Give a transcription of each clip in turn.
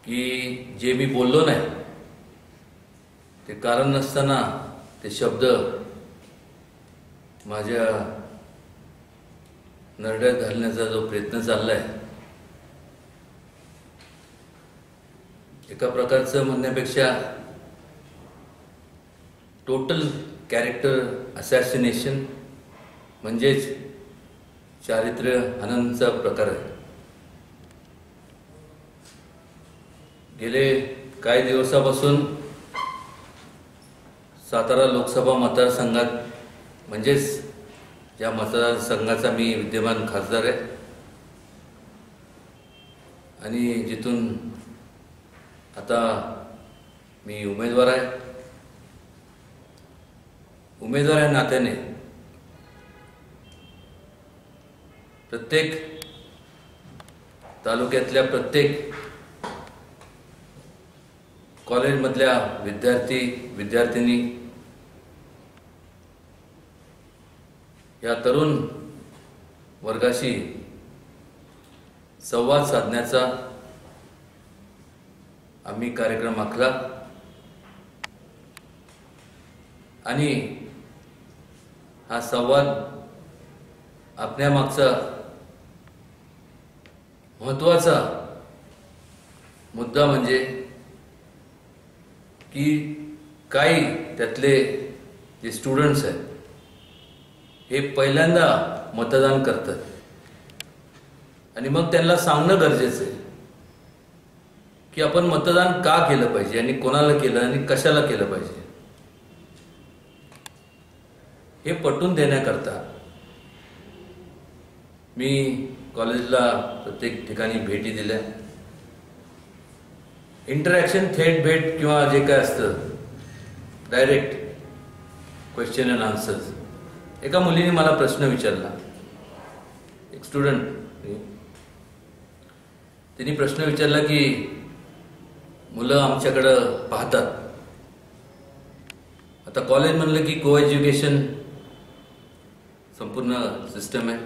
की जे मी बोललो नाही ते कारण नसताना ते शब्द माझ्या नरड्यात घालण्याचा जो प्रयत्न चाललाय, एका प्रकारचं म्हणण्यापेक्षा टोटल कॅरेक्टर असॅसिनेशन म्हणजेच चारित्र्य हननाचा प्रकार आहे. गेले काही दिवसापासून सातारा लोकसभा मतदारसंघात म्हणजेच ज्या मतदारसंघाचा मी विद्यमान खासदार आहे आणि जिथून आता मी उमेदवार आहे, उमेदवार या नात्याने प्रत्येक तालुक्यातल्या प्रत्येक कॉलेजमधल्या विद्यार्थी विद्यार्थिनी या तरुण वर्गाशी संवाद साधण्याचा आम्ही कार्यक्रम आखला आणि हा संवाद आपल्यामागचा महत्त्वाचा मुद्दा म्हणजे की काही त्यातले जे स्टुडंट्स आहेत हे पहिल्यांदा मतदान करतात आणि मग त्यांना सांगणं गरजेचं आहे की आपण मतदान का केलं पाहिजे आणि कोणाला केलं आणि कशाला केलं पाहिजे हे पटवून देण्याकरता मी कॉलेजला प्रत्येक ठिकाणी भेटी दिल्या. इंटरॅक्शन, थेट भेट किंवा जे काय असतं डायरेक्ट क्वेश्चन अँड आन्सर्स. एका मुलीने मला प्रश्न विचारला, एक स्टुडंट, तिने प्रश्न विचारला की मुलं आमच्याकडं पाहतात. आता कॉलेज म्हणलं की को एज्युकेशन संपूर्ण सिस्टम आहे.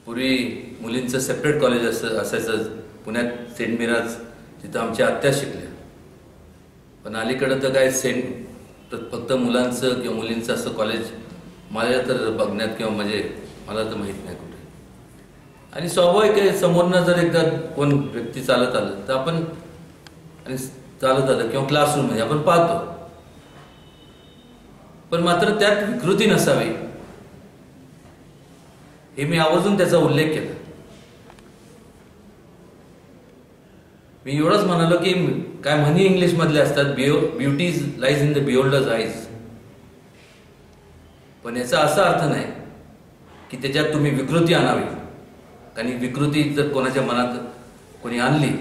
पूर्वी मुलींचं सेपरेट कॉलेज असायचं पुण्यात, सेंट मिराज, तिथं आमच्या आत्या शिकल्या. पण अलीकडं तर काय फक्त मुलांचं किंवा मुलींचं असं कॉलेज माझ्या तर बघण्यात किंवा म्हणजे मला तर माहीत नाही कुठे. आणि स्वाभाविक आहे, समोरनं जर एकदा कोण व्यक्ती चालत आलं तर आपण आणि चालत आलं किंवा क्लासरूममध्ये आपण पाहतो, पण मात्र त्यात विकृती नसावी हे मी आवर्जून त्याचा उल्लेख केला. मी एवढंच म्हणालो की काय म्हणी इंग्लिश मधले असतात, beauty lies in the beholder's eyes. पण याचा असा अर्थ नाही की त्याच्यात तुम्ही विकृती आणावी. आणि विकृती जर कोणाच्या मनात कोणी आणली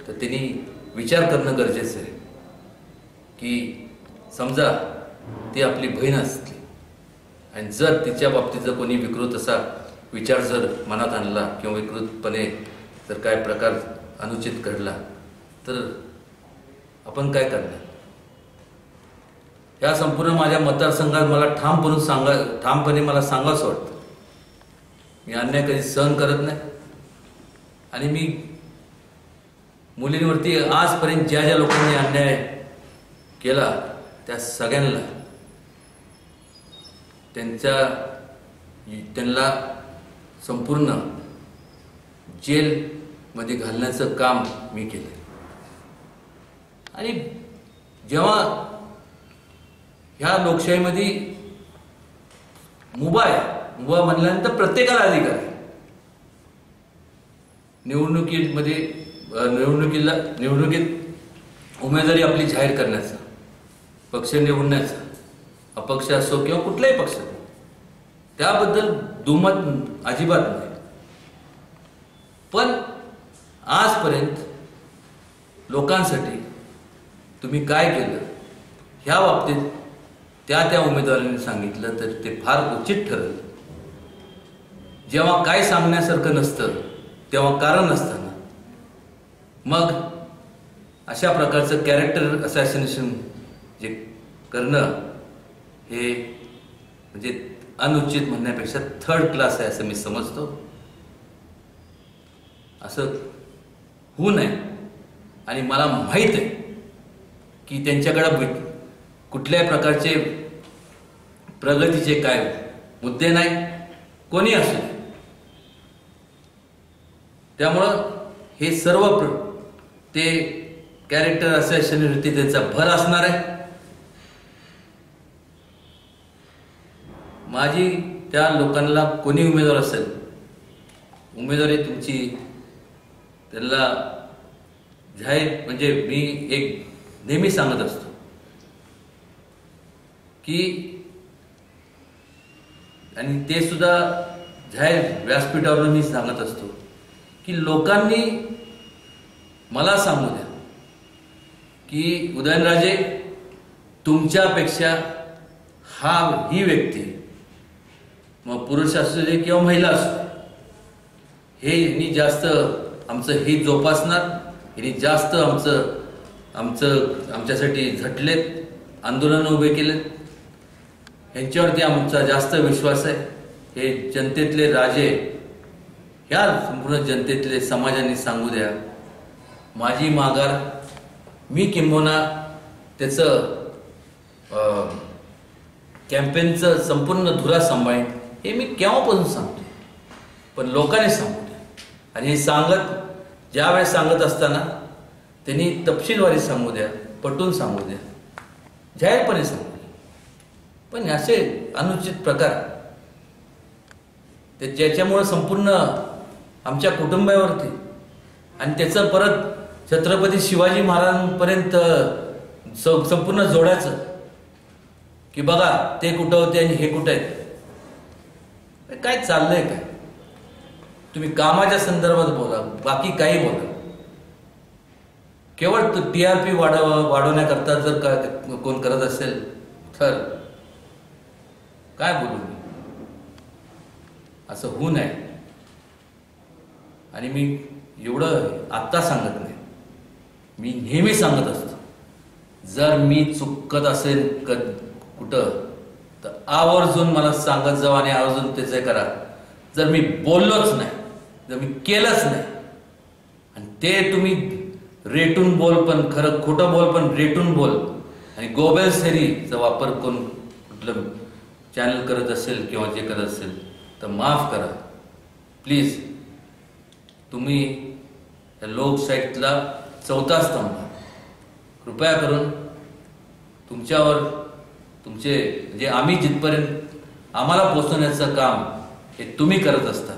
तर त्यांनी विचार करणं गरजेचं आहे की समजा ती आपली बहीण असली आणि जर तिच्या बाबतीत जर कोणी विकृत असा विचार जर मनात आणला किंवा विकृतपणे जर काय प्रकार अनुचित घडला तर आपण काय करणार. या संपूर्ण माझ्या मतदारसंघात मला ठामपणे मला सांगावंसं वाटतं, मी अन्याय कधी सहन करत नाही. आणि मी मुलींवरती आजपर्यंत ज्या ज्या लोकांनी अन्याय केला त्या सगळ्यांना त्यांना संपूर्ण जेलमध्ये घालण्याचं काम मी केलं. आणि जेव्हा ह्या लोकशाहीमध्ये मुभा म्हणल्यानंतर प्रत्येकाला अधिकार आहे निवडणुकीत उमेदवारी आपली जाहीर करण्याचा, पक्ष निवडण्याचा, अपक्ष असो किंवा कुठलाही पक्ष, त्याबद्दल दुमत अजिबात नाही. पण आजपर्यंत लोकांसाठी तुम्ही काय केलं ह्या बाबतीत त्या उमेदवारांनी सांगितलं तर ते फार उचित ठरेल. जेव्हा काय सांगण्यासारखं नसतं तेव्हा कारण नसताना मग अशा प्रकारचं कॅरेक्टर असॅसिनेशन जे करणं हे म्हणजे अनुचित म्हणण्यापेक्षा थर्ड क्लास आहे असं मी समजतो. असं होऊ नये आणि मला माहीत आहे की त्यांच्याकडे कुठल्याही प्रकारचे प्रगतीचे काय मुद्दे नाही, कोणी असू. त्यामुळं हे सर्व ते कॅरेक्टर असॅसिनेशनवरती त्यांचा भर असणार आहे. माझी त्या लोकांना कोणी उमेदवार असेल, उमेदवारी तुमची त्यांना जाहीर, म्हणजे मी एक नेहमी सांगत असतो की, आणि ते सुद्धा जाहीर व्यासपीठावरून मी सांगत असतो की लोकांनी मला सांगू द्या की उदयनराजे तुमच्यापेक्षा ही व्यक्ती, मग पुरुष असू दे किंवा महिला असू दे, हे यांनी जास्त आमचं हित जोपासणार, यांनी जास्त आमच्यासाठी झटलेत, आंदोलन उभे केलेत, यांच्यावरती आमचा जास्त विश्वास आहे. हे जनतेतले राजे, ह्या संपूर्ण जनतेतले समाजाने सांगू द्या, माझी माघार मी किंबहुना त्याचं कॅम्पेनचं संपूर्ण धुरा सांभाळेन, हे मी केव्हापासून सांगतो, पण लोकांनी सांगू द्या. आणि हे ज्यावेळेस सांगत असताना त्यांनी तपशीलवारी सांगू द्या, पटवून सांगू द्या, जाहीरपणे सांगू द्या. पण असे अनुचित प्रकार ते ज्याच्यामुळे संपूर्ण आमच्या कुटुंबावरती आणि त्याचं परत छत्रपती शिवाजी महाराजांपर्यंत संपूर्ण जोडायचं की बघा ते कुठं होते आणि हे कुठं आहेत, काय चाललंय काय. तुम्ही कामाच्या संदर्भात बोला, बाकी काही बोला. केवळ TRP वाढवण्याकरता जर कोण करत असेल तर काय बोलू मी, असं होऊ नये. आणि मी एवढं आत्ता सांगत नाही, मी नेहमी सांगत असतो, जर मी चुकत असेल कुठं तर आवर्जून मला सांगत जाऊ आणि आवर्जून त्याचे करा. जर मी बोललोच नाही, जर मी केलंच नाही, आणि ते तुम्ही रेटून बोल, पण खरं खोटं बोल पण रेटून बोल, आणि गोबेलसेरीचा वापर करून कुठलं चॅनल करत असेल किंवा जे करत असेल तर माफ करा प्लीज. तुम्ही या लोकशाहीतला चौथा स्तंभ, कृपया करून तुमच्यावर तुमचे म्हणजे आम्ही जिथपर्यंत आम्हाला पोहोचवण्याचं काम हे तुम्ही करत असता.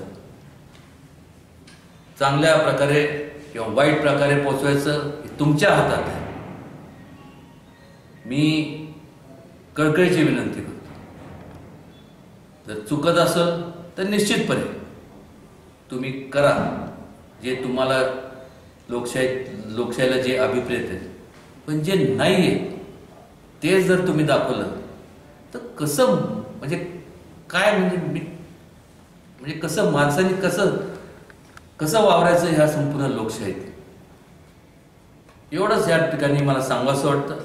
चांगल्या प्रकारे किंवा वाईट प्रकारे पोहोचवायचं हे तुमच्या हातात आहे. मी कळकळीची विनंती करतो, जर चुकत असेल तर निश्चितपणे तुम्ही करा जे तुम्हाला लोकशाहीला जे अभिप्रेत आहे. पण जे नाही आहे ते जर तुम्ही दाखवलं तर कसं, म्हणजे काय, म्हणजे कसं माणसाने कसं वावरायचं ह्या संपूर्ण लोकशाहीत. एवढंच या ठिकाणी मला सांगावंसं वाटतं.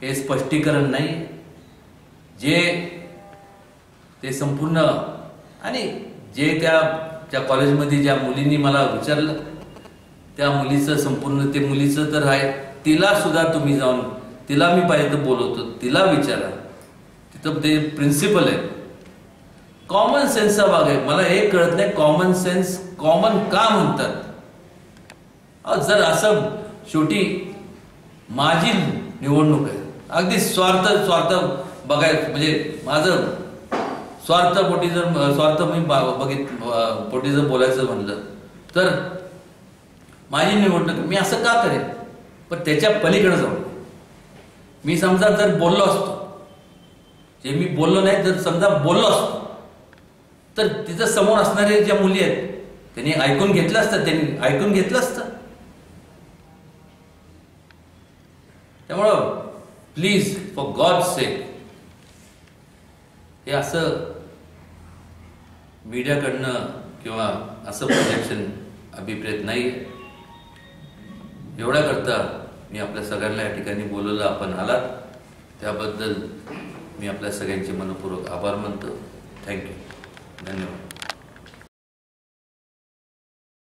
हे स्पष्टीकरण नाही, जे ते संपूर्ण, आणि जे त्या कॉलेजमध्ये ज्या मुलींनी मला विचारलं त्या मुलीचं संपूर्ण, ते मुलीचं तर आहे, तिला सुद्धा तुम्ही जाऊन, तिला मी पाहिजे तर बोलवतो, तिला विचारा. तिथं ते प्रिन्सिपल आहे. कॉमन सेन्सचा भाग आहे. मला हे कळत नाही कॉमन सेन्स कॉमन का म्हणतात. जर असं शेवटी माझी निवडणूक आहे, अगदी स्वार्थ बघायचं, म्हणजे माझं स्वार्थपोटी जर बोलायचं म्हणलं तर माझी निवडणूक, मी असं का करेन. पण त्याच्या पलीकडे जाऊ, मी समजा जर बोललो असतो, जे मी बोललो नाही, जर समजा बोललो असतो तर तिथं समोर असणारे ज्या मुली आहेत त्यांनी ऐकून घेतलं असतं. त्यामुळं प्लीज, फॉर गॉड सेक, हे असं मीडियाकडनं किंवा असं प्रोजेक्शन अभिप्रेत नाही. एवढ्या करता मी आपल्या सगळ्यांना या ठिकाणी बोलवलं, आपण आलात त्याबद्दल मी आपल्या सगळ्यांचे मनपूर्वक आभार मानतो. थँक्यू, धन्यवाद.